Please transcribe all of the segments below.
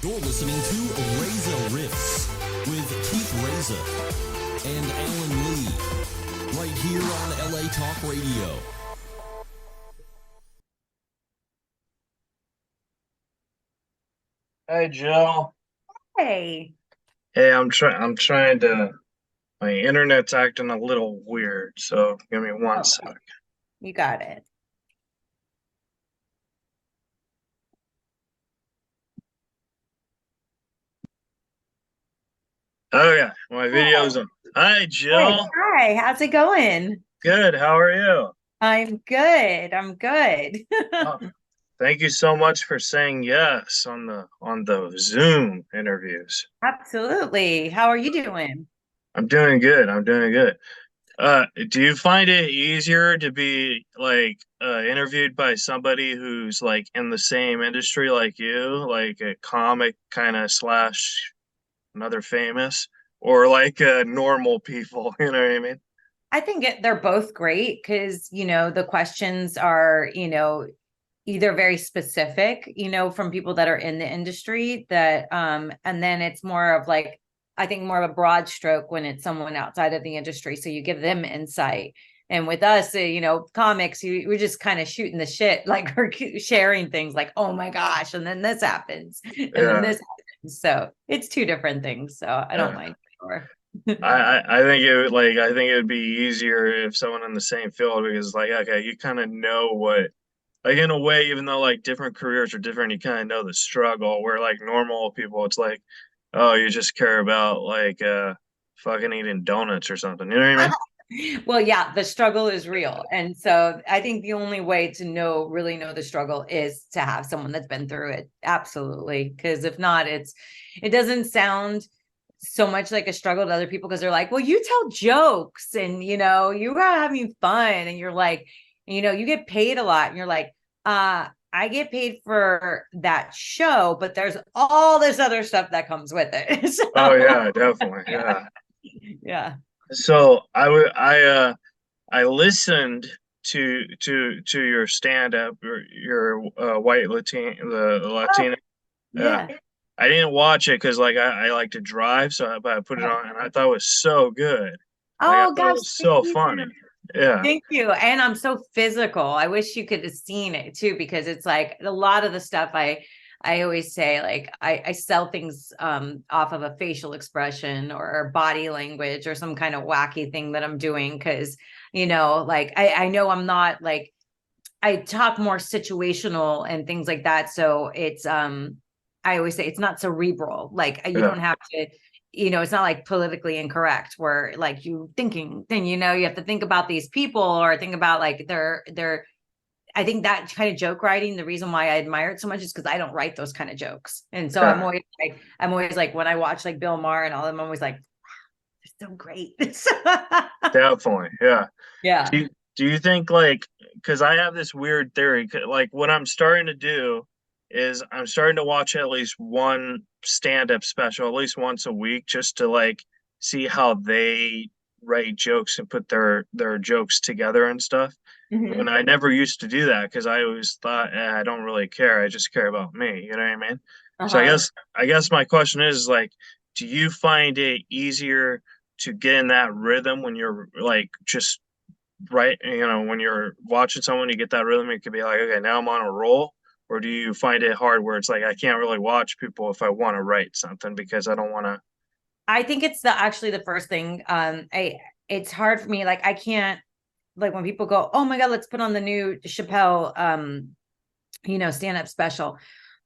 You're listening to Reza Riffs with Keith Reza and Alan Lee, right here on LA Talk Radio. Hey Jill. Hey, Hey, I'm trying to my internet's acting a little weird, so give me one okay, sec. you got it. Oh yeah, my video's Hey, on. Hi hey, Jill. hi, how's it going? Good, how are you? I'm good. I'm good. Oh, thank you so much for saying yes on the Zoom interviews. Absolutely. How are you doing? I'm doing good. I'm doing good. Do you find it easier to be like interviewed by somebody who's like in the same industry like you, like a comic kind of slash another famous, or like normal people? You know what I mean? I think they're both great because, the questions are, either very specific, from people that are in the industry and then it's more of like, I think more of a broad stroke when it's someone outside of the industry. So you give them insight. And with us, comics, we're just kind of shooting the shit, like we're sharing things like, oh my gosh, and then this happens, and then Yeah, this happens. So it's two different things. So I don't yeah. mind. Sure. I think I think it would be easier if someone in the same field because like okay, you kind of know what like in a way, even though like different careers are different, you kind of know the struggle. Where like normal people, it's like, oh, you just care about like fucking eating donuts or something. You know what I mean? Well, yeah, the struggle is real. And so I think the only way to really know the struggle is to have someone that's been through it. Absolutely. Because if not, it doesn't sound so much like a struggle to other people because they're like, well, you tell jokes and, you are having fun. And you're like, you get paid a lot. And you're like, I get paid for that show, but there's all this other stuff that comes with it. Oh So, yeah, definitely. yeah. Yeah. Yeah. So I listened to your stand up, your white the Oh, Latina. Uh, yeah. I didn't watch it because like I like to drive, so but I put it on and I thought it was so good. Like I Oh thought it gosh, was thank so you. funny. Yeah, Thank you. And I'm so physical. I wish you could have seen it too, because it's like a lot of the stuff I always say, like I sell things off of a facial expression or body language or some kind of wacky thing that I'm doing. Cause, like I know I'm not like I talk more situational and things like that. So it's I always say it's not cerebral. Like you yeah, don't have to, it's not like politically incorrect where like you thinking then you have to think about these people or think about like their I think that kind of joke writing, the reason why I admire it so much is because I don't write those kind of jokes. And so yeah, I'm always like when I watch like Bill Maher and all of them, I'm always like, they're so great. definitely. Yeah. Yeah. Do you think like because I have this weird theory, like what I'm starting to do is I'm starting to watch at least one stand-up special at least once a week just to like see how they write jokes and put their jokes together and stuff. And Mhm. I never used to do that because I always thought, I don't really care. I just care about me. You know what I mean? So Uh-huh. I guess my question is like, do you find it easier to get in that rhythm when you're like just right, when you're watching someone, you get that rhythm, it could be like, okay, now I'm on a roll. Or do you find it hard where it's like I can't really watch people if I want to write something because I don't want to? I think it's actually the first thing. It's hard for me. Like I can't like when people go, oh my God, let's put on the new Chappelle stand-up special.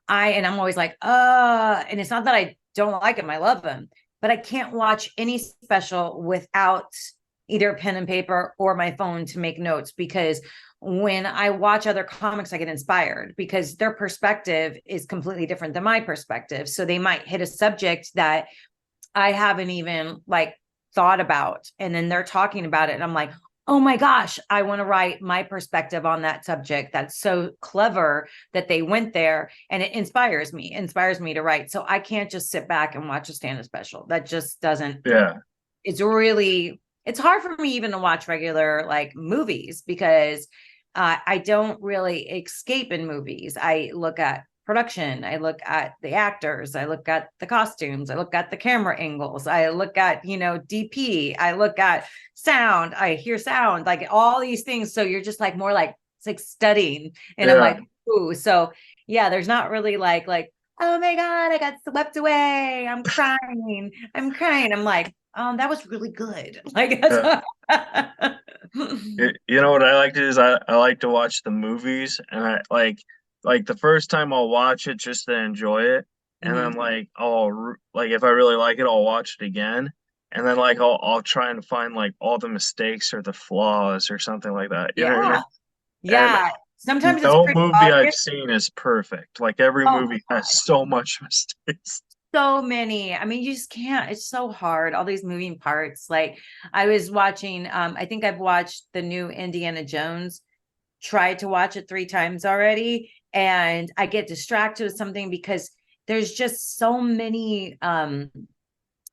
I'm always like, and it's not that I don't like him, I love him, but I can't watch any special without either pen and paper or my phone to make notes because when I watch other comics, I get inspired because their perspective is completely different than my perspective. So they might hit a subject that I haven't even like thought about. And then they're talking about it. And I'm like, oh my gosh, I want to write my perspective on that subject. That's so clever that they went there. And it inspires me to write. So I can't just sit back and watch a stand-up special. That just doesn't, Yeah, it's hard for me even to watch regular like movies because I don't really escape in movies. I look at production, I look at the actors, I look at the costumes, I look at the camera angles, I look at, DP, I look at sound, I hear sound, like all these things. So you're just like more like it's like studying. And I'm like, ooh, so yeah, there's not really like, oh my God, I got swept away. I'm crying. I'm like, that was really good. Like Yeah. that's You know what I like to do is I like to watch the movies, and I like the first time I'll watch it just to enjoy it, and then Mhm. like like if I really like it I'll watch it again, and then like I'll try and find like all the mistakes or the flaws or something like that. You know what I Yeah. mean? And Yeah. Sometimes it's no pretty movie I've obvious. seen is perfect. Like every Oh my movie has God. so much mistakes. So many. I mean, you just can't. It's so hard. All these moving parts. Like I was watching, I think I've watched the new Indiana Jones, tried to watch it 3 times already, and I get distracted with something because there's just so many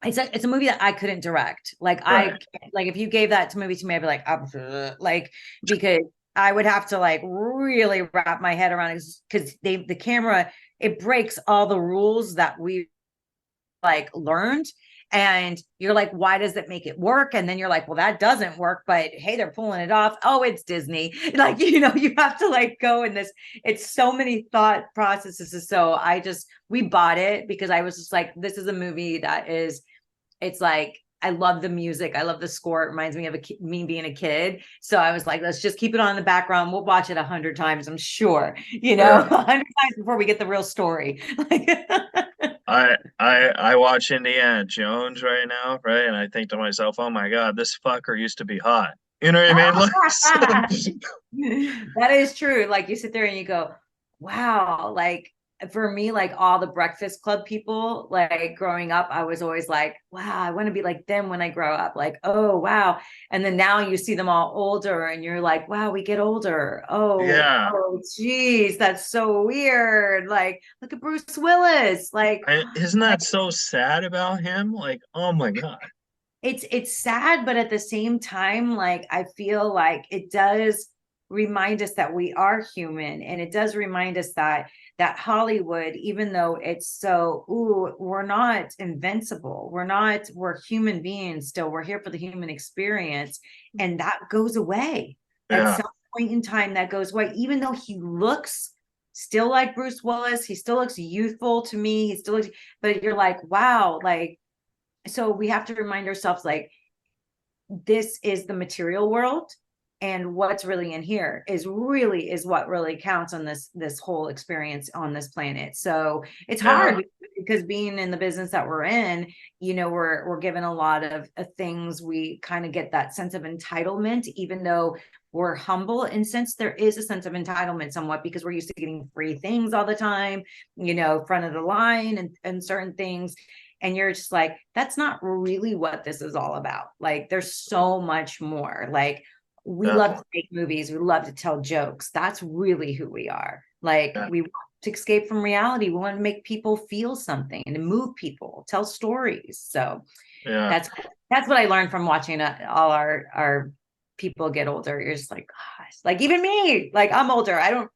it's a movie that I couldn't direct. Right. Like if you gave that movie to me, I'd be like, like because I would have to like really wrap my head around it because the camera, it breaks all the rules that we like learned. And you're like, why does it make it work? And then you're like, well, that doesn't work, but hey, they're pulling it off. Oh, it's Disney. Like, you have to like go in this, it's so many thought processes. So we bought it because I was just like, this is a movie that is, it's like, I love the music. I love the score. It reminds me of me being a kid. So I was like, let's just keep it on in the background. We'll watch it 100 times, I'm sure, Yeah. 100 times before we get the real story. I watch Indiana Jones right now, right? And I think to myself, oh my God, this fucker used to be hot. You know what I mean? Like, That is true. Like you sit there and you go, wow. Like for me, like all the Breakfast Club people, like growing up, I was always like, wow, I want to be like them when I grow up. Like, oh, wow. And then now you see them all older and you're like, wow, we get older. yeah. Geez, that's so weird. Like, look at Bruce Willis. Like, Isn't that so sad about him? Like, oh my God. it's sad, but at the same time, like I feel like it does remind us that we are human, and it does remind us that Hollywood, even though it's so, ooh, we're not invincible, we're human beings still, we're here for the human experience, and that goes away at Yeah. some point in time. That goes away, even though he looks still like Bruce Willis, he still looks youthful to me, he still looks, but you're like, wow, like, so we have to remind ourselves like this is the material world, and what's really in here is what really counts on this whole experience on this planet. So it's Yeah. hard because being in the business that we're in, we're given a lot of things. We kind of get that sense of entitlement, even though we're humble. In sense, there is a sense of entitlement somewhat because we're used to getting free things all the time, front of the line and certain things. And you're just like, that's not really what this is all about. Like, there's so much more. Like, we love to Definitely. make movies, we love to tell jokes. That's really who we are. Like, Yeah. we want to escape from reality. We want to make people feel something and move people, tell stories. So Yeah. that's what I learned from watching all our people get older. You're just like, gosh, like even me, like I'm older. I don't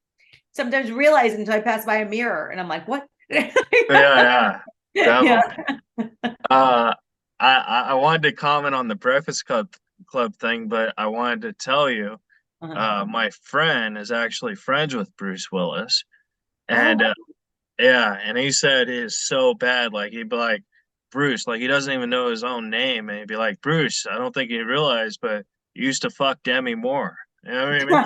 sometimes realize until I pass by a mirror and I'm like, what? Yeah. Yeah. Yeah. Definitely. Uh, I wanted to comment on the Breakfast Club thing, but I wanted to tell you, Uh-huh. my friend is actually friends with Bruce Willis, and Oh, yeah, and he said it's so bad. Like he'd be like, Bruce, like he doesn't even know his own name, and he'd be like, Bruce, I don't think you realize, but you used to fuck Demi Moore. You know what I mean?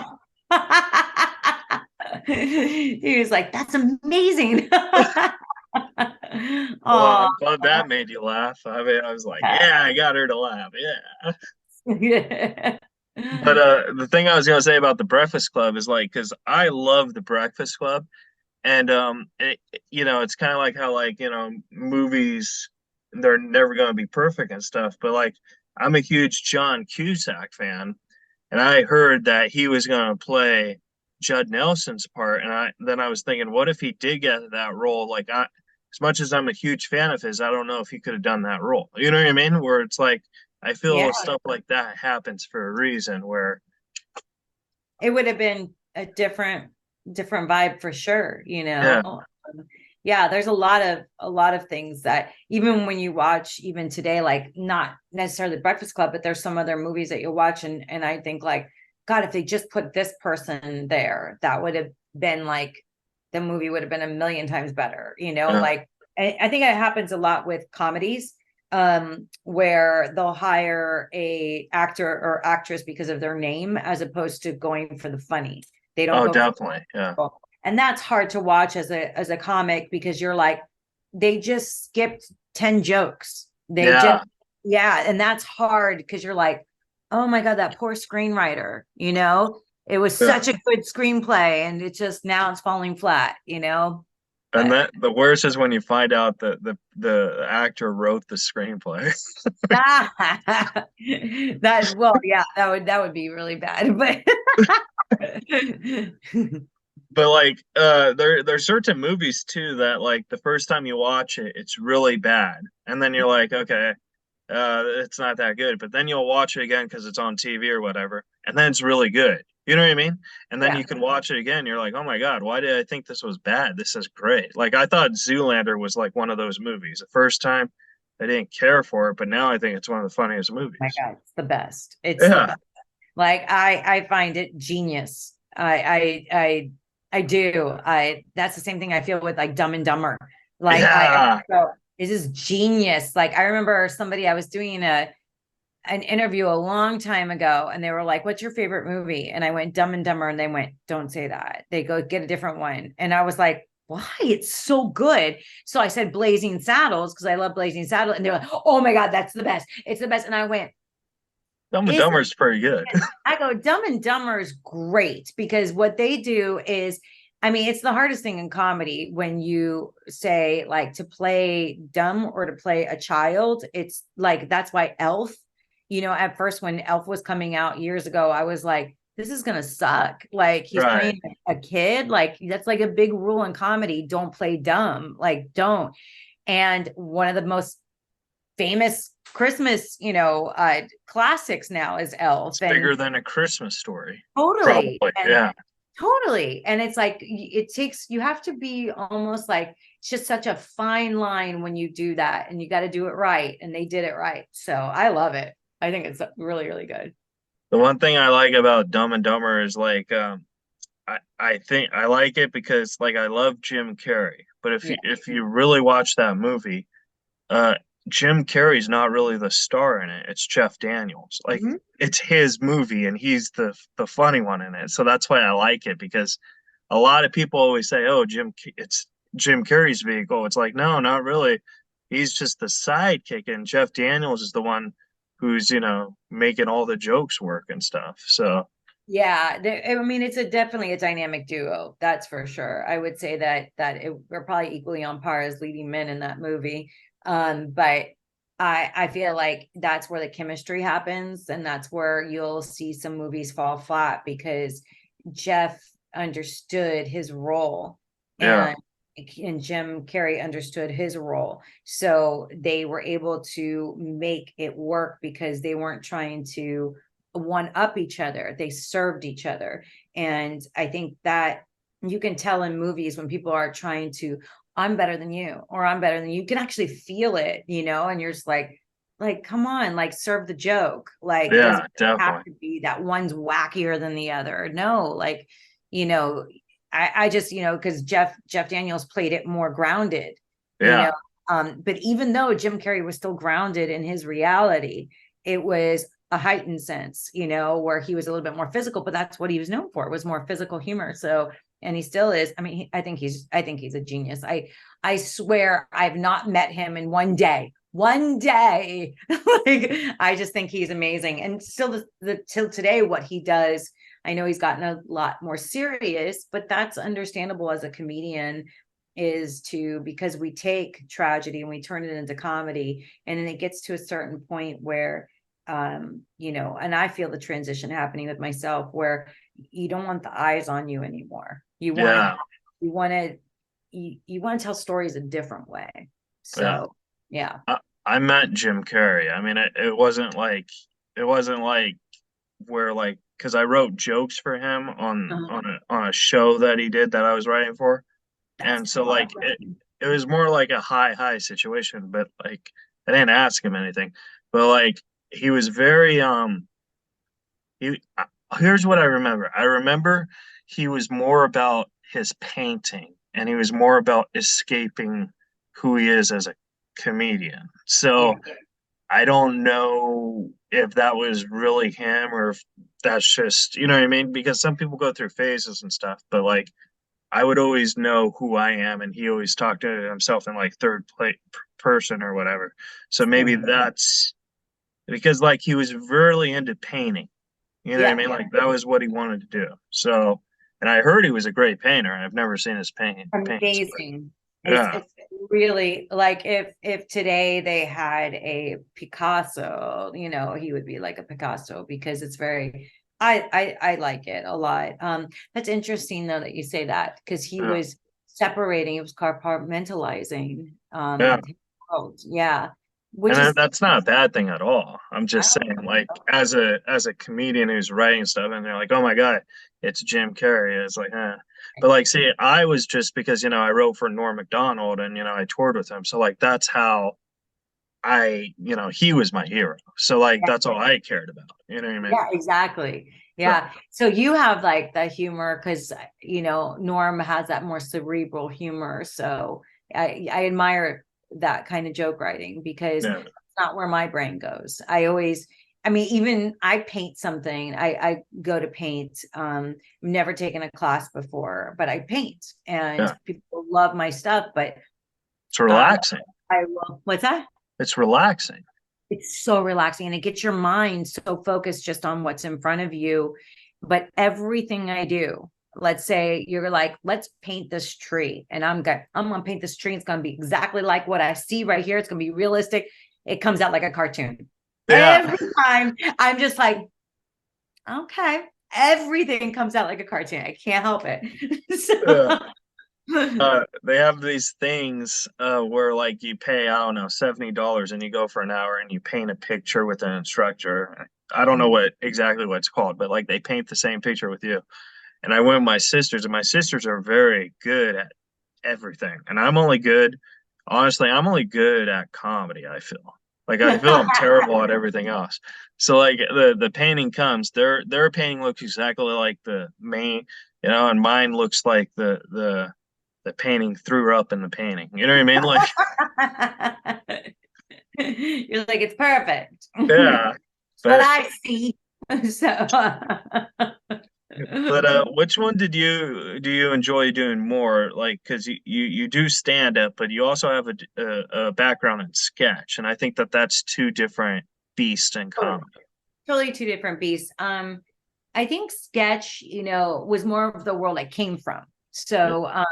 wow. He was like, that's amazing. Well, Oh, I'm glad that made you laugh. I mean, I was like, yeah, I got her to laugh. Yeah. yeah. But the thing I was gonna say about the Breakfast Club is like, because I love the Breakfast Club, and it's kind of like how like movies, they're never gonna be perfect and stuff. But like, I'm a huge John Cusack fan, and I heard that he was gonna play Judd Nelson's part, and I was thinking, what if he did get that role? Like, as much as I'm a huge fan of his, I don't know if he could have done that role. You know what I mean? Where it's like, I Yeah, feel stuff like that happens for a reason. Where it would have been a different vibe for sure, yeah, Yeah, there's a lot of things that even when you watch even today, like not necessarily Breakfast Club, but there's some other movies that you watch and I think like, God, if they just put this person there, that would have been like the movie would have been a million times better, Yeah. like I think it happens a lot with comedies, where they'll hire a actor or actress because of their name as opposed to going for the funny. They don't Oh, go for definitely. Yeah. and that's hard to watch as a comic because you're like they just skipped 10 jokes. They just Yeah. yeah, and that's hard because you're like, oh my God, that poor screenwriter, it was Yeah. such a good screenplay and it just now it's falling flat. And But that the worst is when you find out that the actor wrote the screenplay. that well yeah, that would be really bad but But like there's certain movies too that like the first time you watch it, it's really bad. And then you're like, okay, it's not that good. But then you'll watch it again because it's on TV or whatever, and then it's really good. You know what I mean? And then yeah. you can watch it again. You're like, oh my God, why did I think this was bad? This is great. Like I thought Zoolander was like one of those movies. The first time I didn't care for it, but now I think it's one of the funniest My movies. God, it's the best. It's the Yeah. best. Like I find it genius. I do. I That's the same thing I feel with like Dumb and Dumber. Like I Yeah. so this is genius. Like I remember somebody I was doing an interview a long time ago and they were like, "What's your favorite movie?" And I went Dumb and Dumber and they went, "Don't say that." They go get a different one. And I was like, "Why? It's so good." So I said Blazing Saddles because I love Blazing Saddles and they're like, "Oh my God, that's the best. It's the best." And I went, Dumb and is Dumber is pretty good. I go, Dumb and Dumber is great because what they do is, I mean, it's the hardest thing in comedy when you say like to play dumb or to play a child. It's like that's why Elf, at first when Elf was coming out years ago, I was like, this is gonna suck. Like he's Right. playing a kid. Like that's like a big rule in comedy. Don't play dumb. Like don't. And one of the most famous Christmas, classics now is Elf. It's And bigger than A Christmas Story. totally. Probably. And Yeah. totally. And it's like you have to be almost like it's just such a fine line when you do that and you got to do it right. And they did it right. So I love it. I think it's really, really good. The one thing I like about Dumb and Dumber is like I think I like it because like I love Jim Carrey. But Yeah. if you really watch that movie, uh Jim Carrey's not really the star in it. It's Jeff Daniels. Like Mhm. it's his movie and he's the funny one in it. So that's why I like it because a lot of people always say, "Oh, it's Jim Carrey's vehicle." It's like, no, not really. He's just the sidekick, and Jeff Daniels is the one who's, making all the jokes work and stuff. So, Yeah, I mean, it's definitely a dynamic duo. That's for sure. I would say we're probably equally on par as leading men in that movie. But I feel like that's where the chemistry happens, and that's where you'll see some movies fall flat because Jeff understood his role, yeah, and Jim Carrey understood his role. So they were able to make it work because they weren't trying to one up each other. They served each other. And I think that you can tell in movies when people are trying to, I'm better than you, or I'm better than you, can actually feel it, and you're just like, come on, like serve the joke. Like it doesn't yeah, have definitely. to be that one's wackier than the other. No, like, you know, I just, because Jeff Daniels played it more grounded, you Yeah, know. But even though Jim Carrey was still grounded in his reality, it was a heightened sense, where he was a little bit more physical, but that's what he was known for, was more physical humor. So, and he still is. I mean, I think he's a genius. I swear I've not met him in one day. Like, I just think he's amazing. And still till today, what he does, I know he's gotten a lot more serious, but that's understandable as a comedian because we take tragedy and we turn it into comedy. And then it gets to a certain point where and I feel the transition happening with myself where you don't want the eyes on you anymore. yeah, You want to you want to tell stories a different way. yeah. So yeah. I met Jim Carrey. I mean, it wasn't like where like because I wrote jokes for him on Uh-huh. on a show that he did that I was writing for. That's And so like it was more like a high situation, but like I didn't ask him anything, but like he was very he here's what I remember. I remember he was more about his painting and he was more about escaping who he is as a comedian. Yeah. So I don't know if that was really him or if that's just, you know what I mean? Because some people go through phases and stuff, but like I would always know who I am, and he always talked to himself in like person or whatever. So maybe that's because like he was really into painting. You know what I Yeah. mean? Like that was what he wanted to do. So, and I heard he was a great painter. I've never seen his paintings, but Amazing. yeah, It's really like if today they had a Picasso, you know, he would be like a Picasso because it's very I like it a lot. That's interesting though that you say that because he yeah, was separating, he was compartmentalizing yeah. his world. Yeah. And Which is that's not a bad thing at all. I'm I just don't saying, like, as a comedian who's writing stuff, and they're like, "Oh my God, it's Jim Carrey." It's like, eh. But like, see, I was just because I wrote for Norm Macdonald, and I toured with him, so like that's how he was my hero. So like know. that's all I cared about. You know what I mean? Yeah, exactly. So Yeah. So you have like the humor because Norm has that more cerebral humor. So I admire that kind of joke writing because yeah, it's not where my brain goes. I mean, even I paint something. I go to paint. Never taken a class before, but I paint and yeah, people love my stuff. But it's uh, relaxing. I will, what's that? It's relaxing. It's so relaxing and it gets your mind so focused just on what's in front of you. But everything I do, let's say you're like, let's paint this tree. And I'm gonna paint this tree. It's gonna be exactly like what I see right here. It's gonna be realistic. It comes out like a cartoon. Yeah, Every time I'm just like, okay. Everything comes out like a cartoon. I can't help it. yeah. So They have these things where like you pay, I don't know, $70 and you go for an hour and you paint a picture with an instructor. I don't know what it's called, but like they paint the same picture with you. And I went with my sisters, and my sisters are very good at everything. And honestly, I'm only good at comedy, I feel. Like I feel I'm terrible at everything else. So like the painting comes, their painting looks exactly like the main, and mine looks like the painting threw up in the painting. You know what I mean? Like, you're like, it's perfect. yeah. What But I see. So which one do you enjoy doing more? Like, because you do stand up, but you also have a background in sketch, and I think that's two different beasts in comedy. totally two different beasts. I think sketch, was more of the world I came from. Yeah,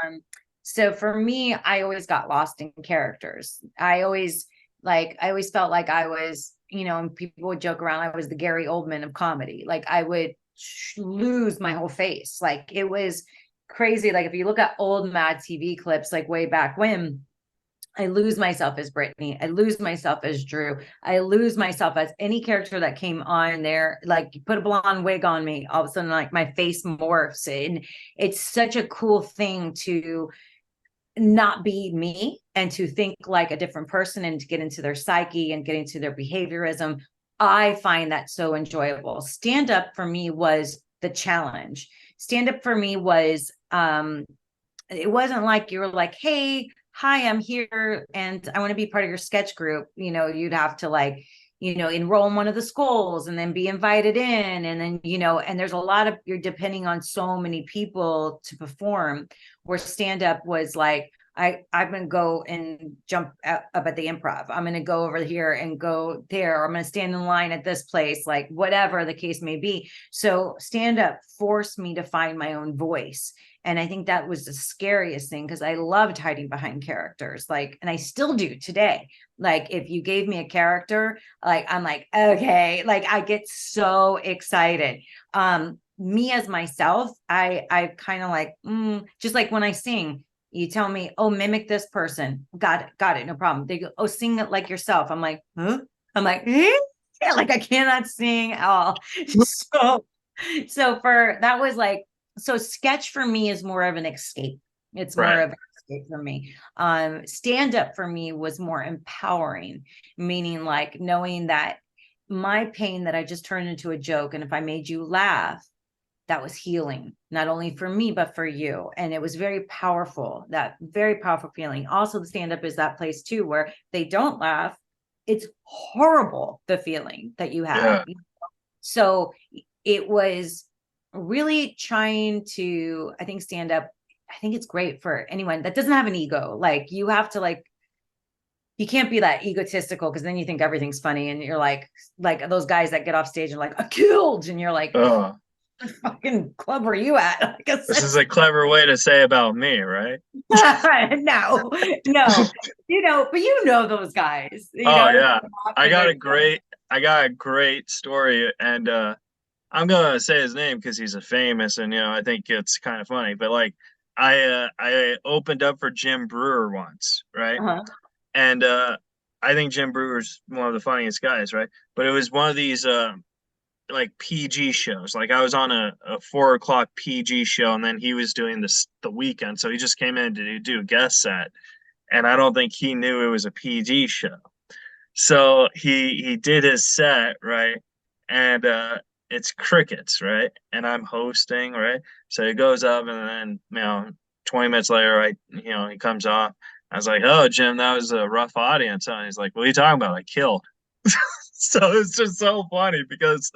So for me, I always got lost in characters. I always felt like I was, and people would joke around, I was the Gary Oldman of comedy. Like I would lose my whole face. Like it was crazy. Like if you look at old Mad TV clips, like way back when, I lose myself as Brittany. I lose myself as Drew. I lose myself as any character that came on there. Like you put a blonde wig on me, all of a sudden, like my face morphs. And it's such a cool thing to not be me and to think like a different person and to get into their psyche and get into their behaviorism. I find that so enjoyable. Stand up for me was the challenge. Stand up for me was it wasn't like you were like, hey, hi, I'm here and I want to be part of your sketch group. You'd have to like, enroll in one of the schools and then be invited in. And then, and there's a lot of, you're depending on so many people to perform, where stand up was like, I'm going to go and jump up at the Improv. I'm going to go over here and go there. Or I'm going to stand in line at this place, like whatever the case may be. So stand up forced me to find my own voice. And I think that was the scariest thing because I loved hiding behind characters. Like, and I still do today. Like, if you gave me a character, like, I'm like, okay, like I get so excited. Me as myself, I kind of like, just like when I sing, you tell me, oh, mimic this person. Got it, no problem. They go, oh, sing it like yourself. I'm like, huh? I'm like, eh? Yeah, like I cannot sing at all. So for that was like, so sketch for me is more of an escape. It's more right. of an it for me. Stand up for me was more empowering, meaning like knowing that my pain that I just turned into a joke, and if I made you laugh, that was healing, not only for me, but for you. And it was very powerful, that very powerful feeling. Also, the stand up is that place too, where they don't laugh. It's horrible, the feeling that you have. Yeah. So it was really trying to, I think stand up, I think it's great for anyone that doesn't have an ego. Like you have to like, you can't be that egotistical because then you think everything's funny and you're like those guys that get off stage and like, I killed. And you're like, Oh, what fucking club were you at? Like, this is a clever way to say about me, right? no, no, but you know those guys, Oh yeah. I and got they're a great I got a great story, and I'm gonna say his name because he's a famous, and I think it's kind of funny. But like I opened up for Jim Brewer once, right? uh-huh. And I think Jim Brewer's one of the funniest guys, right? But it was one of these like PG shows. Like I was on a 4 o'clock PG show, and then he was doing this the weekend, so he just came in to do a guest set, and I don't think he knew it was a PG show. So he did his set, right? And it's crickets, right? And I'm hosting, right? So he goes up, and then 20 minutes later, right, he comes off. I was like, "Oh, Jim, that was a rough audience." And he's like, "What are you talking about? I killed." So it's just so funny because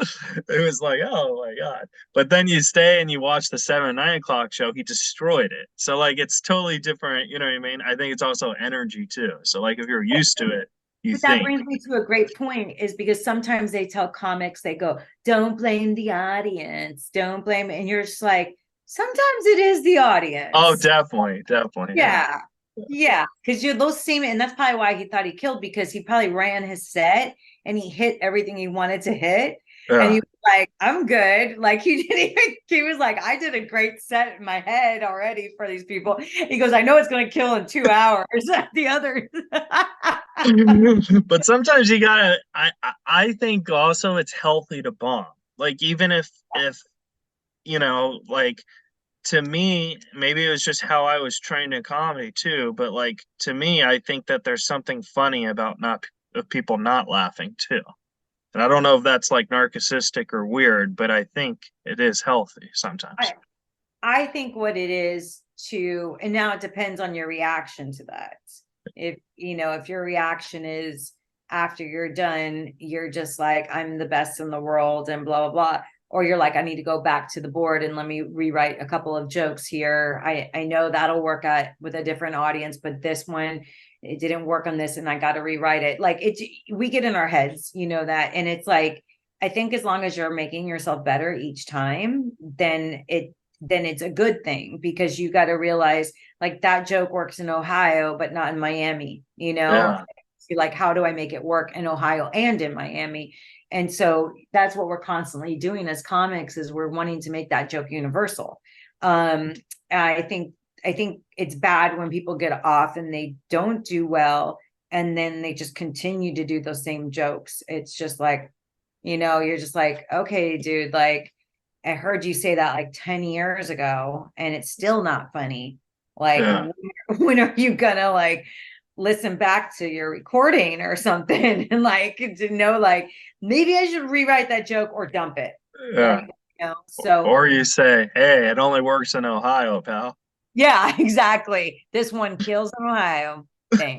it was like, oh my God. But then you stay and you watch the 7 and 9 o'clock show, he destroyed it. So like it's totally different, you know what I mean? I think it's also energy too. So like if you're used to it, you But that think. brings me to a great point, is because sometimes they tell comics, they go, don't blame the audience, don't blame it. And you're just like, sometimes it is the Oh, audience. definitely, definitely. Yeah. Yeah. Yeah. Because you're those same, and that's probably why he thought he killed, because he probably ran his set and he hit everything he wanted to hit. And he Yeah. was like, I'm good. Like he didn't even, he was like, I did a great set in my head already for these people. He goes, I know it's going to kill in 2 hours. The other. But sometimes you gotta I think also it's healthy to bomb. Like even if like to me, maybe it was just how I was trained in comedy too, but like to me, I think that there's something funny about not of people not laughing too. And I don't know if that's like narcissistic or weird, but I think it is healthy sometimes. I, I think what it is to, and now it depends on your reaction to that. If your reaction is after you're done, you're just like, I'm the best in the world and blah, blah, blah. Or you're like, I need to go back to the board and let me rewrite a couple of jokes here. I know that'll work out with a different audience, but this one, it didn't work on this and I got to rewrite it. Like we get in our heads, that. And it's like, I think as long as you're making yourself better each time, then it's a good thing, because you got to realize like that joke works in Ohio, but not in Miami. Yeah. Like, how do I make it work in Ohio and in Miami? And so that's what we're constantly doing as comics, is we're wanting to make that joke universal. I think it's bad when people get off and they don't do well, and then they just continue to do those same jokes. It's just like, you're just like, okay, dude, like I heard you say that like 10 years ago and it's still not funny. Like, Yeah. when are you gonna like listen back to your recording or something and like to know like maybe I should rewrite that joke or dump it. Yeah. Like, so Or you say, hey, it only works in Ohio, pal. yeah, exactly. This one kills in Ohio. Thing.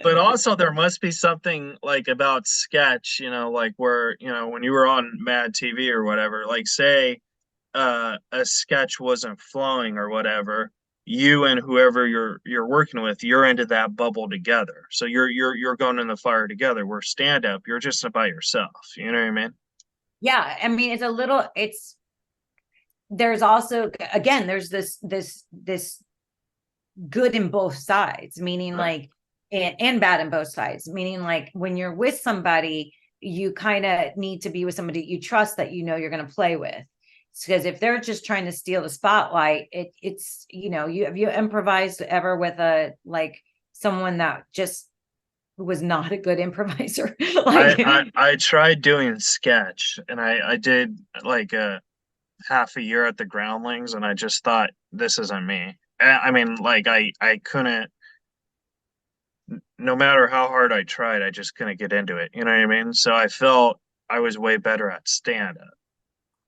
But also there must be something like about sketch, like where, when you were on Mad TV or whatever, like say a sketch wasn't flowing or whatever, you and whoever you're working with, you're into that bubble together. So you're going in the fire together. Where stand up, you're just by yourself. You know what I mean? Yeah, I mean there's also, again, there's this good in both sides, meaning like, and bad in both sides, meaning like when you're with somebody, you kind of need to be with somebody you trust, that you're going to play with. Because if they're just trying to steal the spotlight, it's have you improvised ever with someone that just was not a good improviser? Like, I tried doing sketch, and I did like a half a year at the Groundlings, and I just thought, this isn't me. I mean, like I couldn't, no matter how hard I tried, I just couldn't get into it. You know what I mean? So I felt I was way better at stand up.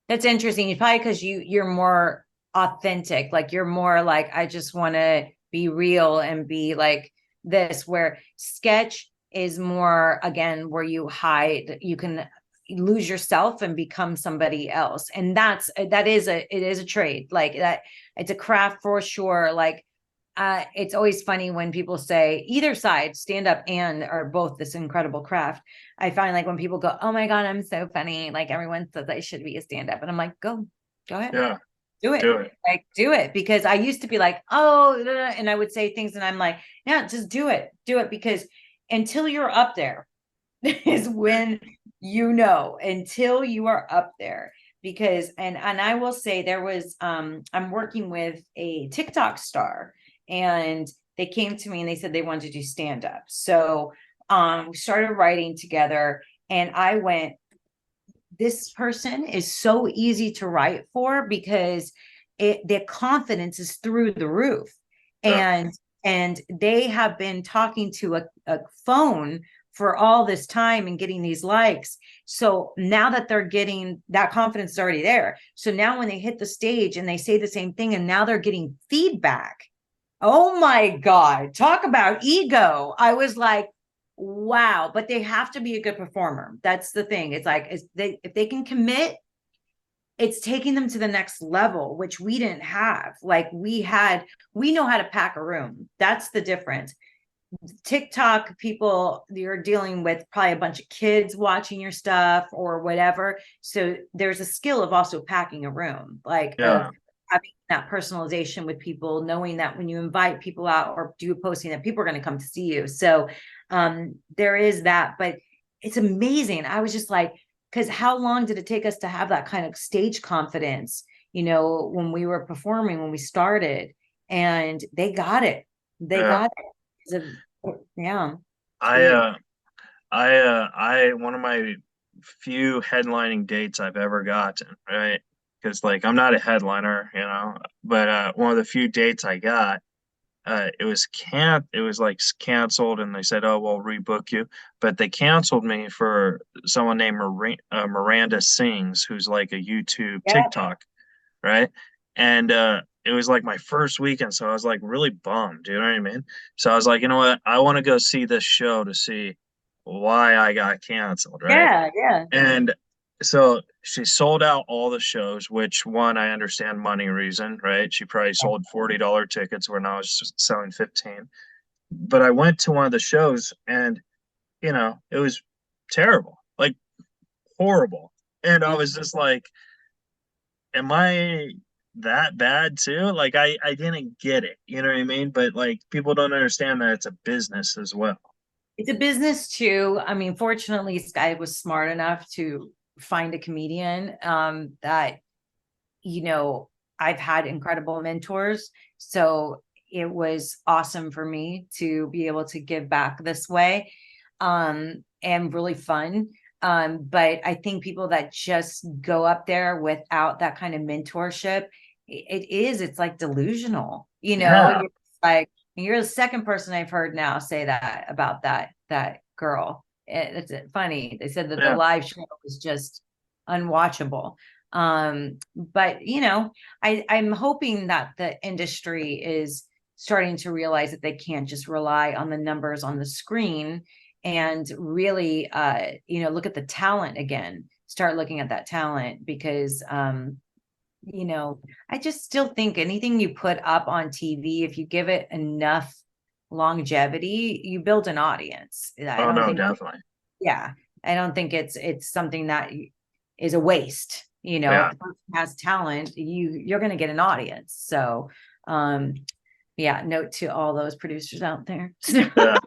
That's interesting. It's probably because you're more authentic. Like you're more like, I just want to be real and be like this, where sketch is more again where you hide, you can lose yourself and become somebody else. And that is it is a trade. Like that, it's a craft for sure. Like it's always funny when people say either side, stand up and are both this incredible craft. I find like when people go, "Oh my God, I'm so funny," like everyone says I should be a stand up. And I'm like, go ahead, Yeah, do it. do it. Like, do it. Because I used to be like, oh, and I would say things and I'm like, yeah, just do it. Do it. Because until you're up there is when until you are up there. Because, and I will say there was, I'm working with a TikTok star and they came to me and they said they wanted to do stand up. So, we started writing together and I went, this person is so easy to write for because their confidence is through the roof. Yeah, And they have been talking to a phone for all this time and getting these likes. So now that they're getting that confidence is already there. So now when they hit the stage and they say the same thing and now they're getting feedback. Oh my God, talk about ego. I was like, wow, but they have to be a good performer. That's the thing. It's like if they can commit, it's taking them to the next level, which we didn't have. Like we know how to pack a room. That's the difference. TikTok people, you're dealing with probably a bunch of kids watching your stuff or whatever. So there's a skill of also packing a room, like of yeah. having that personalization with people, knowing that when you invite people out or do a posting that people are going to come to see you. So there is that, but it's amazing. I was just like, because how long did it take us to have that kind of stage confidence, when we were performing, when we started, and they got it. They Yeah. got it. Yeah, it's I weird. I one of my few headlining dates I've ever gotten, right? Because like I'm not a headliner, but one of the few dates I got, it was like canceled, and they said, "Oh, we'll rebook you," but they canceled me for someone named Miranda Sings, who's like a YouTube Yeah, TikTok, right? And it was like my first weekend, so I was like really bummed. You know what I mean? So I was like, you know what? I want to go see this show to see why I got canceled, right? yeah, yeah, And so she sold out all the shows, which one I understand money reason, right? She probably sold $40 tickets when I was just selling 15. But I went to one of the shows and, it was terrible, like horrible. And I yeah. was just like, am I that bad too? Like I didn't get it, you know what I mean? But like people don't understand that it's a business as well. It's a business too. I mean, fortunately, Sky was smart enough to find a comedian that, you know, I've had incredible mentors. So it was awesome for me to be able to give back this way, and really fun. But I think people that just go up there without that kind of mentorship, it's like delusional, Yeah, you're like, you're the second person I've heard now say that about that girl. It's funny. They said that the yeah. live show was just unwatchable. But I'm hoping that the industry is starting to realize that they can't just rely on the numbers on the screen and really look at the talent again, start looking at that talent because I just still think anything you put up on TV, if you give it enough longevity, you build an audience. I Oh don't no, think, definitely. yeah, I don't think it's something that is a waste. If Yeah. the person has talent, you're going to get an audience. So, um, yeah, note to all those producers out there. Yeah.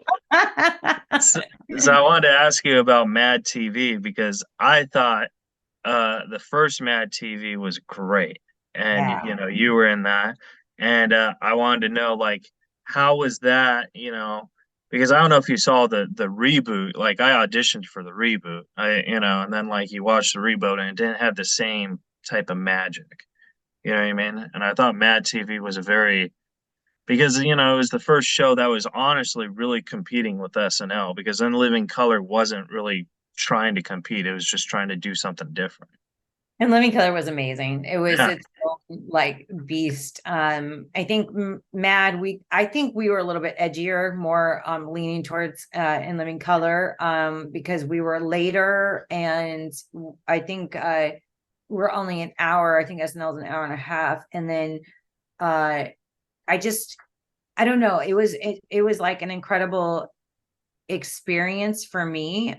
So, so I wanted to ask you about Mad TV because I thought the first Mad TV was great, and Yeah. you were in that, and I wanted to know like how was that, because I don't know if you saw the reboot. Like I auditioned for the reboot, and then like you watched the reboot and it didn't have the same type of magic. You know what I mean? And I thought Mad TV was a very because it was the first show that was honestly really competing with SNL, because In Living Color wasn't really trying to compete. It was just trying to do something different. And Living Color was amazing. It was Yeah. its own, like, beast. I think I think we were a little bit edgier, more leaning towards In Living Color, because we were later, and I think we're only an hour. I think SNL is an hour and a half, and then I just, I don't know. It was like an incredible experience for me.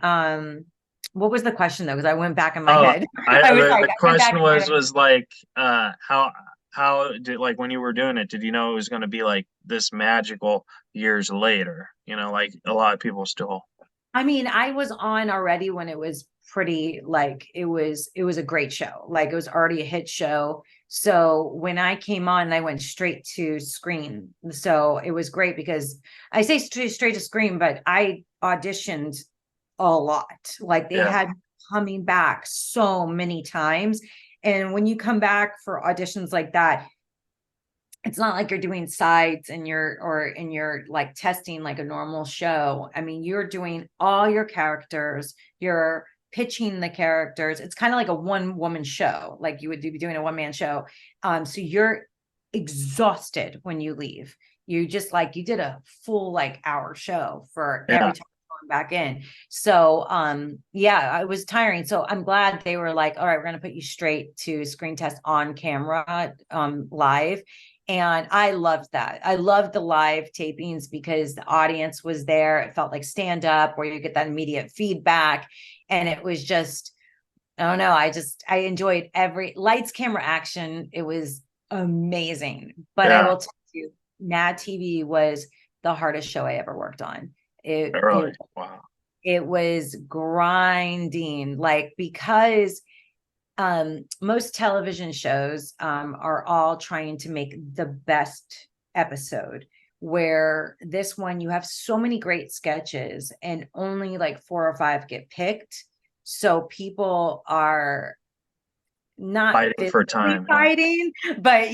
What was the question though? Because I went back in my Oh, head. I was like, the I went back question in my head. was like, how did, like, when you were doing it, did you know it was going to be like this magical years later? Like a lot of people still. I mean, I was on already when it was pretty, like, it was a great show. Like, it was already a hit show. So when I came on, I went straight to screen. So it was great because I say straight to screen, but I auditioned a lot. Like, they Yeah. had me coming back so many times. And when you come back for auditions like that, it's not like you're doing sides and you're like testing like a normal show. I mean, you're doing all your characters, you're pitching the characters. It's kind of like a one woman show, like you would be doing a one man show. So you're exhausted when you leave. You just, like, you did a full like hour show for Yeah. every time going back in. So yeah, it was tiring. So I'm glad they were like, all right, we're going to put you straight to screen test on camera, live. And I loved that. I loved the live tapings because the audience was there. It felt like stand up where you get that immediate feedback. And it was just, I don't know. I enjoyed every lights, camera, action. It was amazing. But I Yeah. will tell you, Mad TV was the hardest show I ever worked on. Really? Wow. It was grinding, like, because most television shows are all trying to make the best episode, where this one, you have so many great sketches and only like 4 or 5 get picked, so people are not Fighting for time. Yeah. fighting, but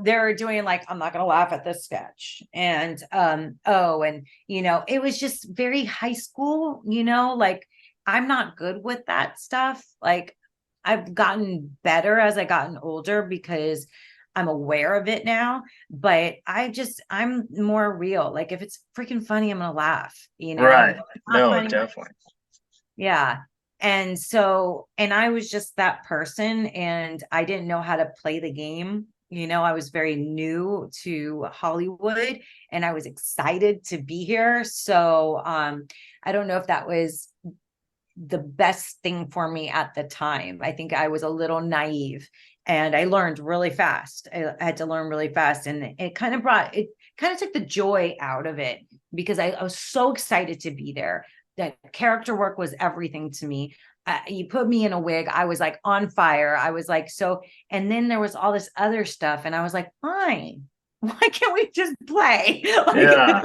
they're doing like, I'm not gonna laugh at this sketch, and and it was just very high school, like, I'm not good with that stuff. Like, I've gotten better as I gotten older because I'm aware of it now, but I'm more real. Like, if it's freaking funny, I'm gonna laugh, Right. If it's not No, funny, definitely. yeah. And so, and I was just that person, and I didn't know how to play the game. I was very new to Hollywood and I was excited to be here. So, I don't know if that was the best thing for me at the time. I think I was a little naive and I learned really fast. I had to learn really fast, and it kind of took the joy out of it because I was so excited to be there. That character work was everything to me. You put me in a wig, I was like on fire. I was like, so, and then there was all this other stuff, and I was like, fine, why can't we just play? Yeah.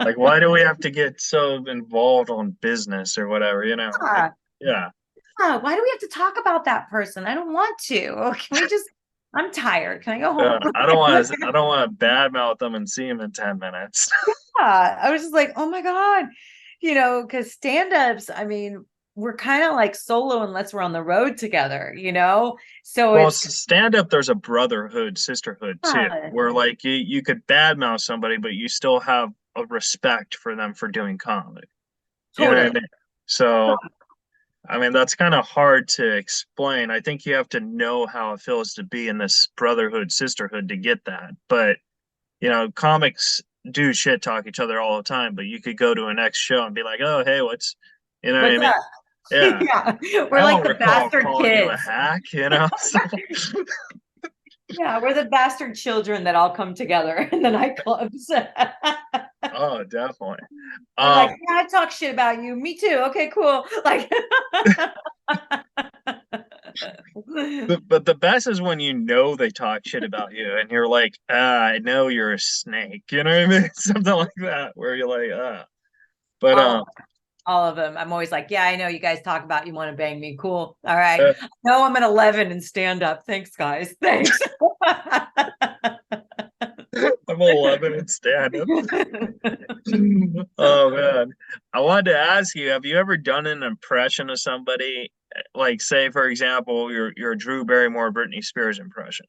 Like, why do we have to get so involved on business or whatever, Yeah. yeah. Why do we have to talk about that person? I don't want to. Can we just, I'm tired. Can I go home? I don't want to badmouth them and see them in 10 minutes. Yeah. I was just like, oh my God, because stand-ups, I mean, we're kind of like solo unless we're on the road together, so Well, it's stand up, there's a brotherhood, sisterhood too, where like you could badmouth somebody, but you still have a respect for them for doing comedy. You know what I totally. mean? So, I mean, that's kind of hard to explain. I think you have to know how it feels to be in this brotherhood, sisterhood to get that. But, comics do shit talk each other all the time, but you could go to a next show and be like, oh, hey, you know what I What's mean? up? Yeah. Yeah, we're I like don't the recall bastard calling you a kids. hack, So, Yeah, we're the bastard children that all come together in the nightclubs. oh, definitely. We're like, yeah, I talk shit about you. Me too. Okay, cool. Like, but the best is when they talk shit about you and you're like, I know you're a snake. You know what I mean? Something like that, where you're like, But all of them. I'm always like, yeah, I know you guys talk about you want to bang me. Cool. All right. No, I'm at 11 and stand up. Thanks, guys. Thanks. I'm level 11 in stand-up. Oh man. I wanted to ask you, have you ever done an impression of somebody, like say for example, your Drew Barrymore, Britney Spears impression,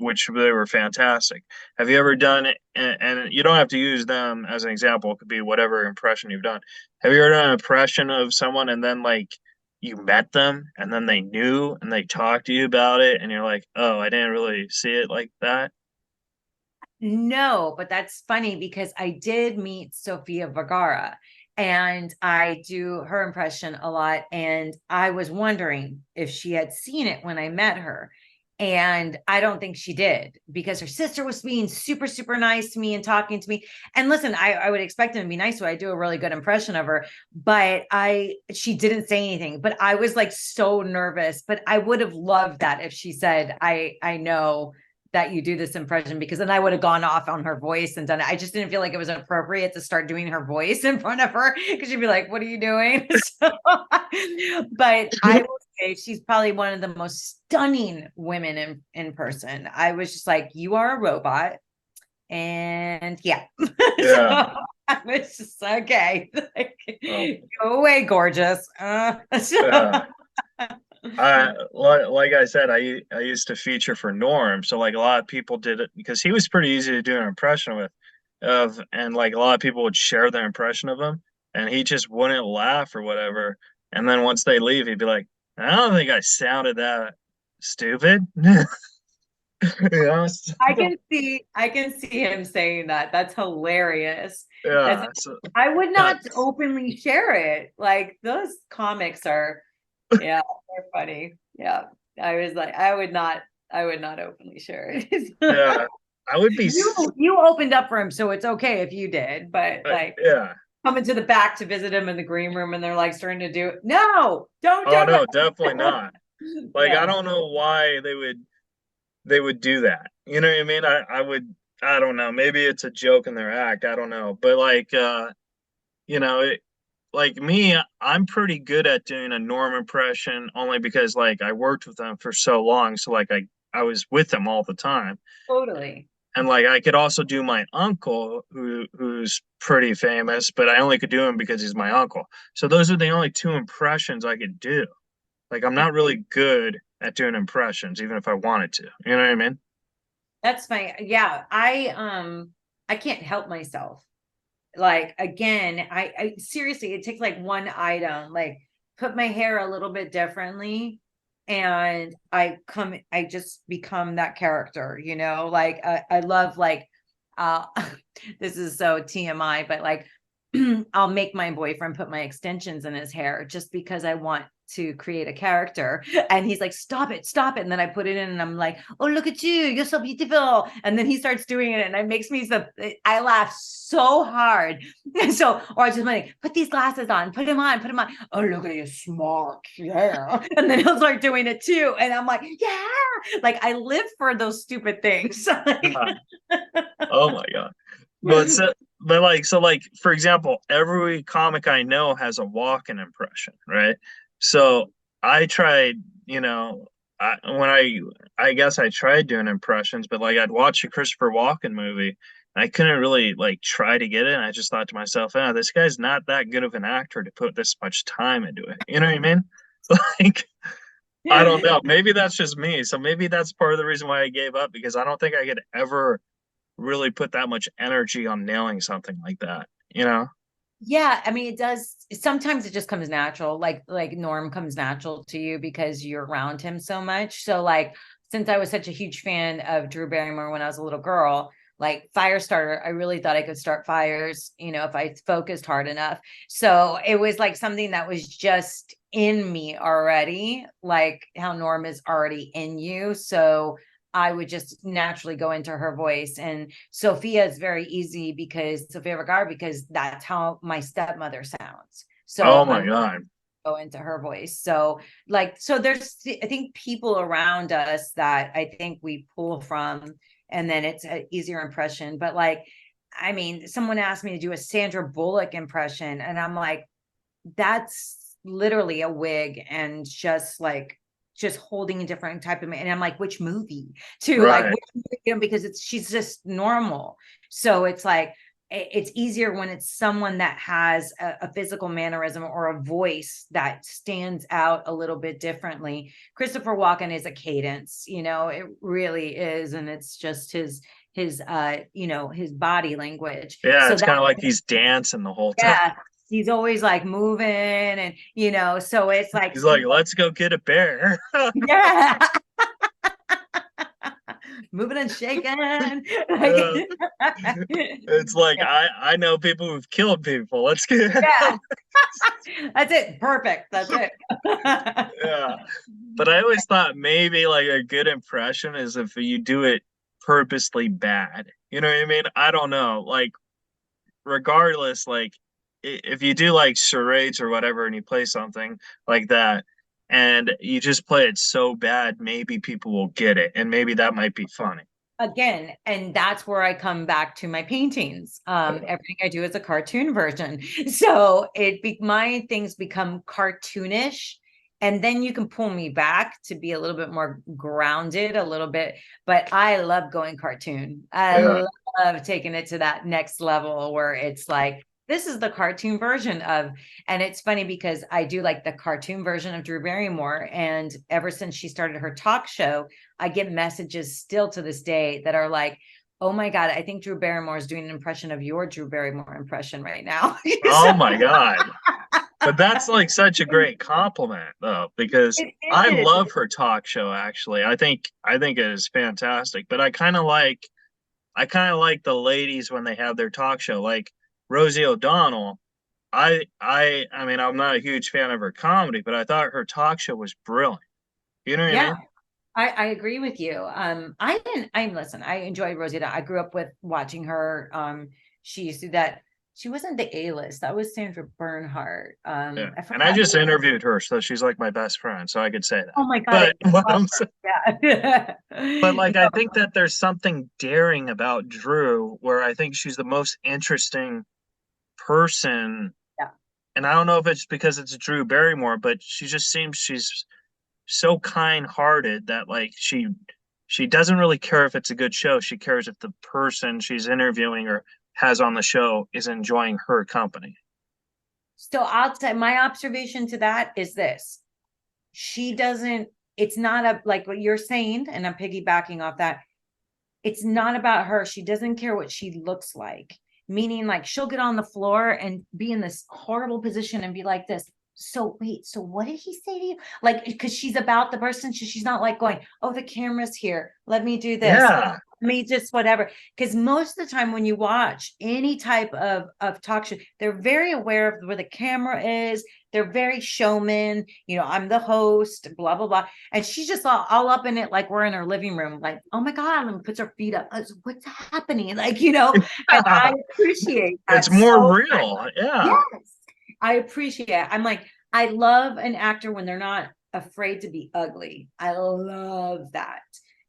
which they were fantastic. Have you ever done it, and you don't have to use them as an example, it could be whatever impression you've done. Have you ever done an impression of someone and then like you met them and then they knew and they talked to you about it and you're like, "Oh, I didn't really see it like that." No, but that's funny because I did meet Sofia Vergara and I do her impression a lot. And I was wondering if she had seen it when I met her. And I don't think she did because her sister was being super, super nice to me and talking to me. And listen, I would expect them to be nice. So I do a really good impression of her, but she didn't say anything, but I was like so nervous, but I would have loved that if she said, I know that you do this impression, because then I would have gone off on her voice and done it. I just didn't feel like it was appropriate to start doing her voice in front of her because she'd be like, what are you doing? So, but I will say she's probably one of the most stunning women in person. I was just like, you are a robot. And yeah. Yeah. So I was just okay. Like, Oh, go away, gorgeous. yeah. Like I said, I used to feature for Norm, so like a lot of people did it because he was pretty easy to do an impression with, and like a lot of people would share their impression of him, and he just wouldn't laugh or whatever. And then once they leave, he'd be like, "I don't think I sounded that stupid." I can see him saying that. That's hilarious. Yeah. So I would not that's openly share it. Like those comics are, yeah, they're funny. Yeah. I was like, I would not openly share it. yeah. I would be. You opened up for him, so it's okay if you did, but like Yeah. coming to the back to visit him in the green room and they're like starting to do it. No, don't do Oh no, it. definitely not. Like I Yeah. don't know why they would do that. You know what I mean? I don't know. Maybe it's a joke in their act. I don't know. But like like me, I'm pretty good at doing a Norm impression only because like I worked with them for so long. So like I was with them all the time. Totally. And like I could also do my uncle who's pretty famous, but I only could do him because he's my uncle. So those are the only two impressions I could do. Like I'm not really good at doing impressions, even if I wanted to. You know what I mean? That's my, yeah. I can't help myself. Like again, I seriously, it takes like one item, like put my hair a little bit differently, and I just become that character, like I love like uh this is so TMI, but like I'll make my boyfriend put my extensions in his hair just because I want to create a character. And he's like, stop it, stop it. And then I put it in and I'm like, oh, look at you. You're so beautiful. And then he starts doing it and it makes me so, I laugh so hard. So, or I just like, put these glasses on, put them on, put them on. Oh, look at you, smart. Yeah. And then he'll start doing it too. And I'm like, yeah. Like I live for those stupid things. Oh my God. But so, but like so like for example, every comic I know has a walk-in impression, right? So I tried, I guess I tried doing impressions, but like I'd watch a Christopher Walken movie and I couldn't really like try to get it. And I just thought to myself, oh, this guy's not that good of an actor to put this much time into it. You know what I mean? Like I don't know. Maybe that's just me. So maybe that's part of the reason why I gave up because I don't think I could ever really put that much energy on nailing something like that, you know? Yeah, I mean, it does. Sometimes it just comes natural, like Norm comes natural to you because you're around him so much. So like, since I was such a huge fan of Drew Barrymore when I was a little girl, like Firestarter, I really thought I could start fires, if I focused hard enough. So it was like something that was just in me already, like how Norm is already in you. So I would just naturally go into her voice. And Sophia is very easy because Sophia Vergara, because that's how my stepmother sounds. So Oh my I'm God. go into her voice. So so there's, I think, people around us that I think we pull from, and then it's an easier impression. But like, I mean, someone asked me to do a Sandra Bullock impression, and I'm like, that's literally a wig and just like just holding a different type of, and I'm like, which movie too? Like, Right. which movie, because she's just normal. So it's like, it's easier when it's someone that has a physical mannerism or a voice that stands out a little bit differently. Christopher Walken is a cadence, it really is. And it's just his his body language. Yeah, So it's that, kind of like he's dancing the whole time. yeah, he's always like moving, and so it's like, He's like, let's go get a bear. yeah. Moving and shaking. Yeah. It's like, Yeah. I know people who've killed people. Let's get Yeah. That's it. Perfect. That's it. yeah. But I always thought maybe like a good impression is if you do it purposely bad. You know what I mean? I don't know. Like, regardless, like if you do like charades or whatever and you play something like that and you just play it so bad, maybe people will get it and maybe that might be funny. Again, and that's where I come back to my paintings. Everything I do is a cartoon version. So my things become cartoonish, and then you can pull me back to be a little bit more grounded, a little bit. But I love going cartoon. I Yeah. love taking it to that next level where it's like, this is the cartoon version of, and it's funny because I do like the cartoon version of Drew Barrymore. And ever since she started her talk show, I get messages still to this day that are like, oh my God, I think Drew Barrymore is doing an impression of your Drew Barrymore impression right now. Oh my God. But that's like such a great compliment though, because It I is. love her talk show actually. I think it is fantastic. But I kind of like the ladies when they have their talk show. Like Rosie O'Donnell, I mean, I'm not a huge fan of her comedy, but I thought her talk show was brilliant. You know what I Yeah, mean? I agree with you. Listen, I enjoyed Rosita. I grew up with watching her. She used to do that. She wasn't the A-list. That was Sandra Bernhardt. Yeah. I And I forgot. just interviewed her, so she's like my best friend, so I could say that. Oh my God, But I what love I'm her. saying, Yeah. but like I think that there's something daring about Drew where I think she's the most interesting person. Yeah. And I don't know if it's because it's Drew Barrymore, but she just seems she's so kind-hearted that like she doesn't really care if it's a good show. She cares if the person she's interviewing or has on the show is enjoying her company. So I'll tell my observation to that is this. She doesn't, it's not like what you're saying, and I'm piggybacking off that. It's not about her. She doesn't care what she looks like. Meaning, like, she'll get on the floor and be in this horrible position and be like this. So wait, so what did he say to you? Like, because she's about the person. She's not like going, oh, the camera's here. Let me do this. Yeah. Let me just whatever. Because most of the time when you watch any type of talk show, they're very aware of where the camera is. They're very showman. I'm the host, blah, blah, blah. And she's just all up in it, like we're in her living room, like, oh my God, and puts her feet up. What's happening? Like, and I appreciate It's that more so real. much. Yeah. Yes, I appreciate it. I'm like, I love an actor when they're not afraid to be ugly. I love that.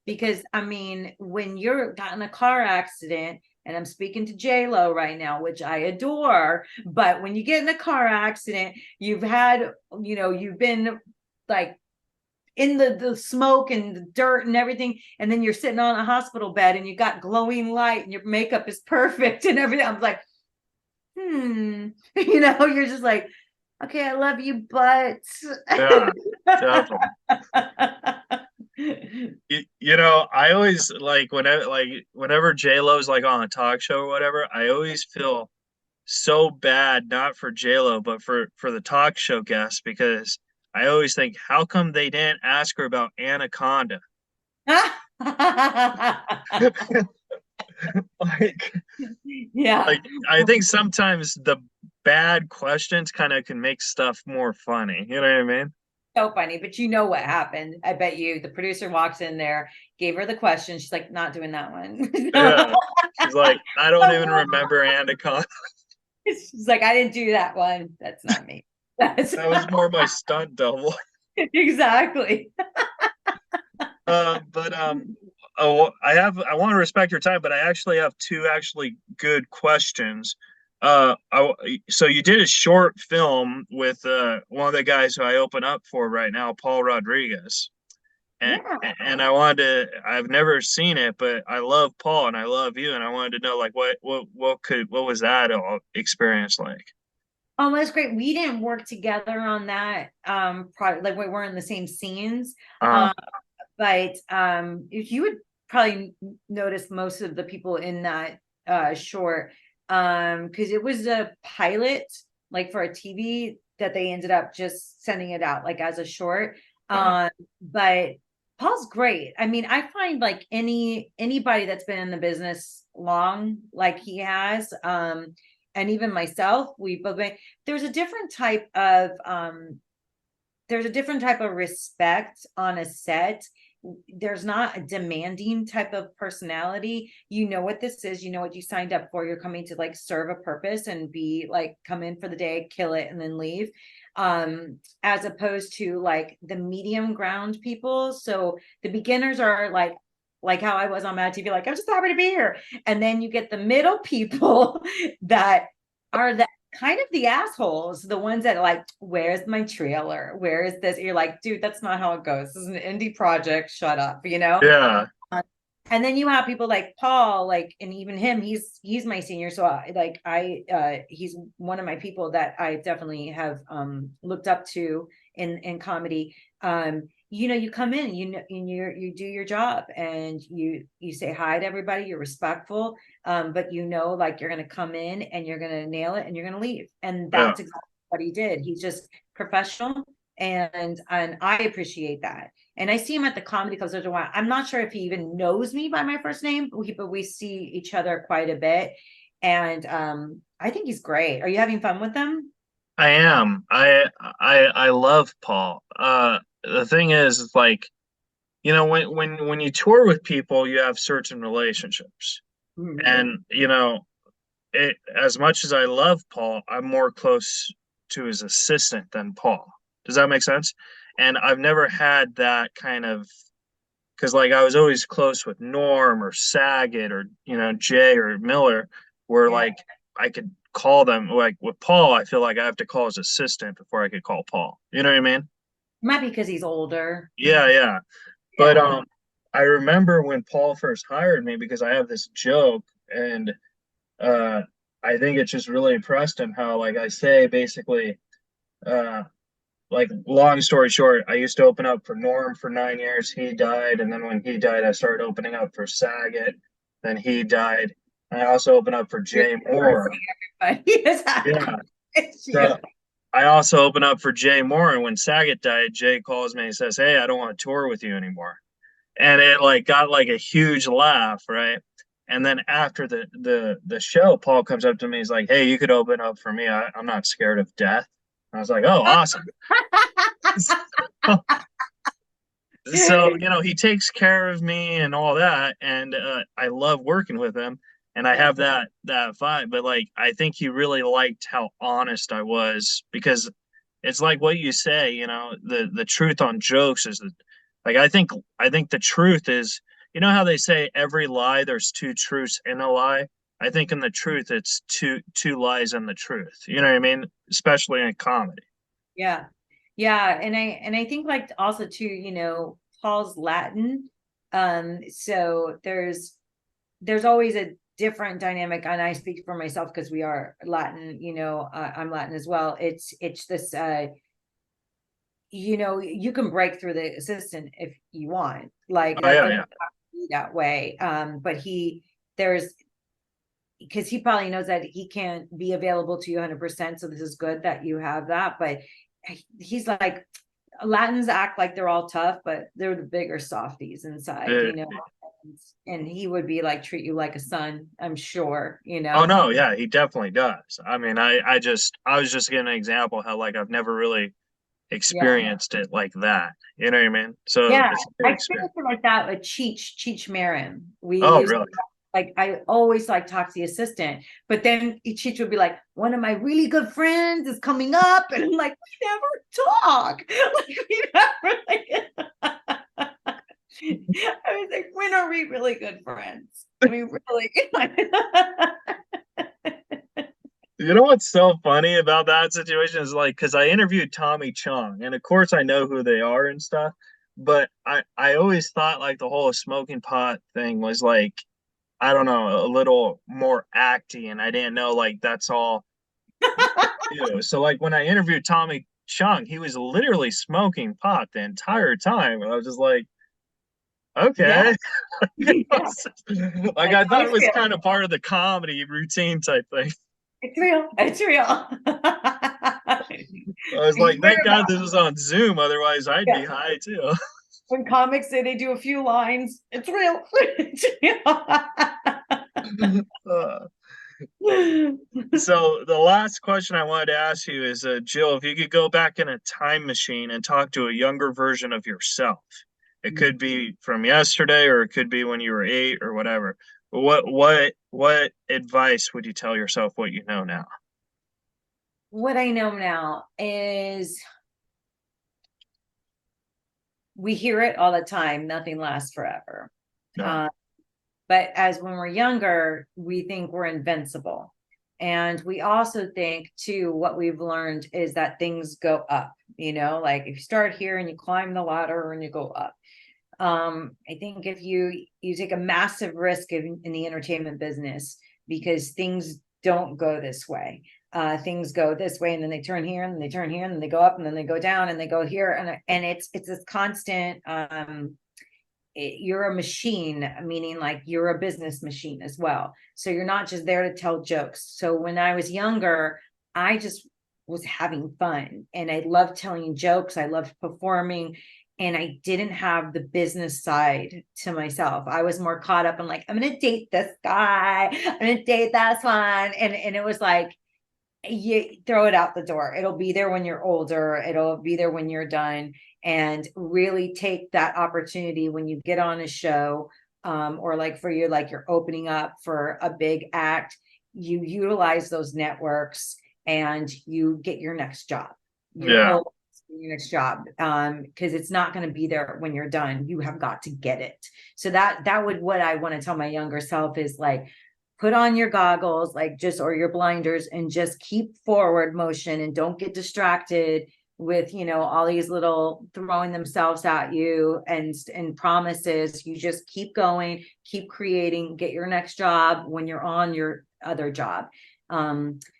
Because I mean, when you're got in a car accident, and I'm speaking to J-Lo right now, which I adore, but when you get in a car accident, you've been like in the smoke and the dirt and everything, and then you're sitting on a hospital bed and you got glowing light and your makeup is perfect and everything. I'm like, you're just like, okay, I love you, but Yeah, definitely. I always like whenever J Lo's like on a talk show or whatever, I always feel so bad, not for J Lo, but for the talk show guests, because I always think, how come they didn't ask her about Anaconda? Like, Yeah. like I think sometimes the bad questions kind of can make stuff more funny. You know what I mean? So funny, but you know what happened. I bet you the producer walks in there, gave her the question. She's like, not doing that one. Yeah. She's like, I don't even remember Anaconda. She's like, I didn't do that one. That's not me. That's That was more my stunt double. exactly. But oh, I want to respect your time, but I actually have two actually good questions. So you did a short film with one of the guys who I open up for right now, Paul Rodriguez. And Yeah. and I've never seen it, but I love Paul and I love you, and I wanted to know like what was that all experience like? Oh, that's great. We didn't work together on that product, like we weren't in the same scenes. Uh, Um, but if you would probably notice most of the people in that short, because it was a pilot, like for a TV that they ended up just sending it out like as a short. uh, But Paul's great. I mean, I find like anybody that's been in the business long, like he has, and even myself, we've both been, there's a different type of there's a different type of respect on a set. There's not a demanding type of personality. You know what this is, you know what you signed up for. You're coming to like serve a purpose and be like, come in for the day, kill it, and then leave. As opposed to like the medium ground people. So the beginners are like how I was on Mad TV, like, I'm just happy to be here. And then you get the middle people that are the kind of the assholes, the ones that are like, where's my trailer? Where is this? You're like, dude, that's not how it goes. This is an indie project. Shut up, you know? yeah, And then you have people like Paul, like, and even him, he's my senior. So he's one of my people that I definitely have looked up to in comedy. You know, you come in, you know, and you do your job and you say hi to everybody, you're respectful, but you know, like you're gonna come in and you're gonna nail it and you're gonna leave. And yeah. that's exactly what he did. He's just professional, and I appreciate that. And I see him at the comedy clubs once in a while. I'm not sure if he even knows me by my first name, but we see each other quite a bit. And I think he's great. Are you having fun with them? I am. I love Paul. The thing is, like, you know, when you tour with people, you have certain relationships, Mhm. and you know, as much as I love Paul, I'm more close to his assistant than Paul. Does that make sense? And I've never had that kind of because like I was always close with Norm or Saget or you know Jay or Miller, where Yeah. like I could call them. Like with Paul, I feel like I have to call his assistant before I could call Paul. You know what I mean? Might be because he's older. Yeah, yeah. But Yeah. I remember when Paul first hired me because I have this joke and uh I think it just really impressed him how like I say basically uh like long story short, I used to open up for Norm for 9 years. He died, and then when he died, I started opening up for Saget. Then he died. And I also opened up for You're Jay cursing Moore. everybody. Is Yeah. you. So I also opened up for Jay Moore, and when Saget died, Jay calls me and says, "Hey, I don't want to tour with you anymore." And it like got like a huge laugh, right? And then after the show, Paul comes up to me. He's like, "Hey, you could open up for me. I'm not scared of death." I was like, "Oh, awesome." So you know he takes care of me and all that, and I love working with him, and I Yeah. have that vibe. But like I think he really liked how honest I was because it's like what you say, you know, the truth on jokes is that like I think the truth is, you know how they say every lie there's two truths in a lie. I think in the truth it's two lies in the truth. You know what I mean? Especially in comedy. Yeah. Yeah. And I think like also too, you know, Paul's Latin. So there's always a different dynamic, and I speak for myself because we are Latin, you know, I'm Latin as well. It's this you know, you can break through the assistant if you want. Like Oh that yeah, doesn't yeah, have to be that way. But there's because he probably knows that he can't be available to you 100%. So this is good that you have that. But he's like, Latins act like they're all tough, but they're the bigger softies inside, Uh, you know. And he would be like treat you like a son, I'm sure, you oh know. no, yeah, he definitely does. I mean, I was just giving an example how like I've never really Yeah. experienced it like that. You know what I mean? So Yeah. it's a I good experience. experienced it like that with Cheech Marin. We Oh, used really? like I always like talk to the assistant, but then Cheech would be like, one of my really good friends is coming up, and I'm like, we never talk. Like we never like I was like, when are we really good friends? I mean, really. You know what's so funny about that situation is like, because I interviewed Tommy Chong, and of course I know who they are and stuff, but I always thought like the whole smoking pot thing was like, I don't know, a little more acty, and I didn't know like that's all. So like when I interviewed Tommy Chong, he was literally smoking pot the entire time, and I was just like, Yeah. okay. Yeah. Like Like, I thought it was honestly, kind of part of the comedy routine type thing. it's real. It's real. I was You like, hear thank God about, this is on Zoom, otherwise I'd yeah, be high too. when comics say they do a few lines, it's real. Uh, It's real. so the last question I wanted to ask you is, Jill, if you could go back in a time machine and talk to a younger version of yourself, it could be from yesterday or it could be when you were 8 or whatever. What advice would you tell yourself what you know now? What I know now is we hear it all the time, nothing lasts forever. No. But as when we're younger, we think we're invincible. And we also think too, what we've learned is that things go up, like if you start here and you climb the ladder and you go up. I think if you take a massive risk in the entertainment business, because things don't go this way. Things go this way, and then they turn here, and then they turn here, and then they go up, and then they go down, and they go here, and it's this constant. You're a machine, meaning like you're a business machine as well. So you're not just there to tell jokes. So when I was younger, I just was having fun, and I loved telling jokes. I loved performing. And I didn't have the business side to myself. I was more caught up in like, I'm going to date this guy. I'm going to date this one. And it was like, you throw it out the door. It'll be there when you're older. It'll be there when you're done. And really take that opportunity when you get on a show, or like for you, like you're opening up for a big act, you utilize those networks and you get your next job. Yeah. Your next job, because it's not going to be there when you're done. You have got to get it. So that would, what I want to tell my younger self is like, put on your goggles, like just, or your blinders, and just keep forward motion, and don't get distracted with all these little throwing themselves at you and promises. You just keep going, keep creating, get your next job when you're on your other job.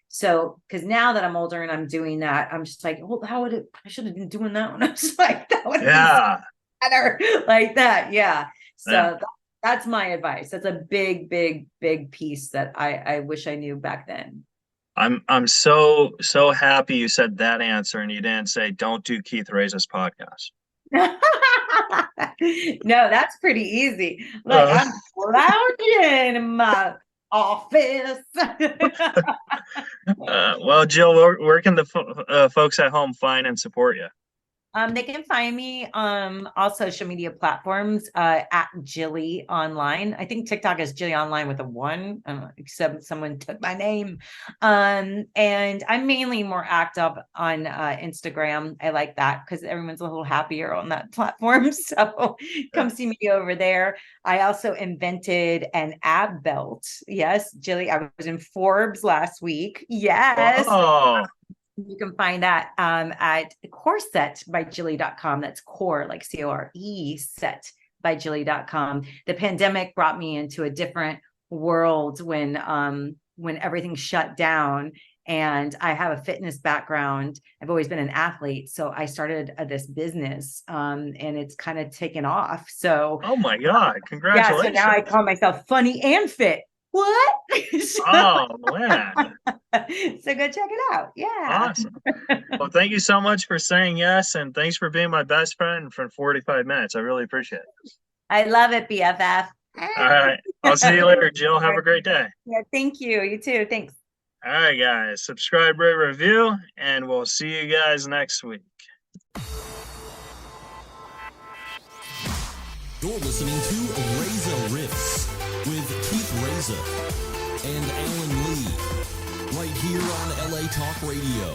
So, because now that I'm older and I'm doing that, I'm just like, well, I should have been doing that when I was like, that would have been better, like that. Yeah. So that's my advice. That's a big, big, big piece that I wish I knew back then. I'm so happy you said that answer and you didn't say don't do Keith Reza's podcast. No, that's pretty easy. Like I'm lounging in my office. Well, Jill, where can the folks at home find and support you? They can find me all social media platforms at Jilly Online. I think TikTok is Jilly Online with a 1, except someone took my name. And I'm mainly more active on Instagram. I like that because everyone's a little happier on that platform. So come see me over there. I also invented an ab belt. Yes, Jilly. I was in Forbes last week. Yes. Oh. You can find that at coresetbyjilly.com. That's core, like CORE, set by Jilly.com. The pandemic brought me into a different world when everything shut down. And I have a fitness background. I've always been an athlete. So I started this business and it's kind of taken off. So, oh my God, congratulations. Yeah, so now I call myself funny and fit. What? Oh, man. So go check it out. Yeah. Awesome. Well, thank you so much for saying yes. And thanks for being my best friend for 45 minutes. I really appreciate it. I love it, BFF. All right. I'll see you later, Jill. Have a great day. Yeah, thank you. You too. Thanks. All right, guys. Subscribe, rate, review, and we'll see you guys next week. You're listening to Reza Riffs with Keith Reza and Alan Lee, right here on LA Talk Radio.